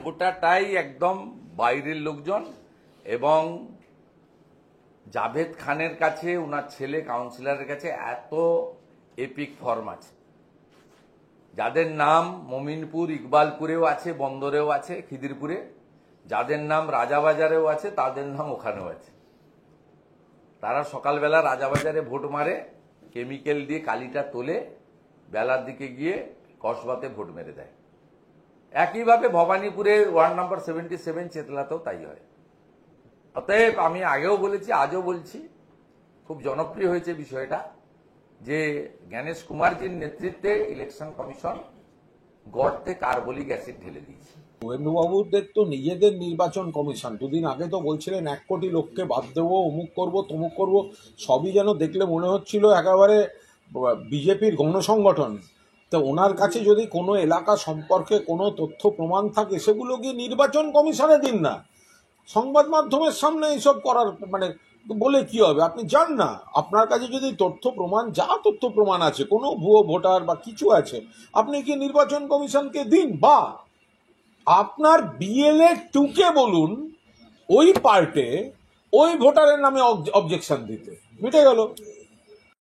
গোটাটাই একদম বাইরের লোকজন, এবং জাভেদ খানের কাছে, ওনার ছেলে কাউন্সিলরের কাছে এত এপিক ফর্ম আছে, যাদের নাম মমিনপুর ইকবালপুরেও আছে, বন্দরেও আছে, খিদিরপুরে, যাদের নাম রাজাবাজারেও আছে, তাদের নাম ওখানেও আছে। তারা সকালবেলা রাজাবাজারে ভোট মারে, কেমিক্যাল দিয়ে কালিটা তোলে, বেলার দিকে গিয়ে কসবাতে ভোট মেরে দেয়। একইভাবে ভবানীপুরে ওয়ার্ড নাম্বার 77 চেতলাতেও তাই হয়। অতএব আমি আগেও বলেছি, আজও বলছি, খুব জনপ্রিয় হয়েছে বিষয়টা যে জ্ঞানেশ কুমারজির নেতৃত্বে ইলেকশন কমিশন গর্তে কার্বলিক অ্যাসিড ঢেলে দিয়েছে। শুভেন্দুবাবুদের তো নিজেদের নির্বাচন কমিশন, দুদিন আগে তো বলছিলেন 1 কোটি লোককে বাদ দেবো, অমুক করবো তমুক করবো, সবই যেন দেখলে মনে হচ্ছিল একেবারে বিজেপির গণসংগঠন। তো ওনার কাছে যদি কোনো এলাকা সম্পর্কে কোনো তথ্য প্রমাণ থাকে সেগুলো গিয়ে নির্বাচন কমিশনে দিন না, সংবাদ মাধ্যমের সামনে এইসব করার মানে বলে কি হবে? আপনি যান না, আপনার কাছে যদি তথ্য প্রমাণ, যা তথ্য প্রমাণ আছে, কোনো ভুয়ো ভোটার বা কিছু আছে, আপনি কি নির্বাচন কমিশনকে দিন, বা আপনার বিএলএ 2কে বলুন ওই পার্টে ওই ভোটারের নামে অবজেকশন দিতে, মিটে গেল।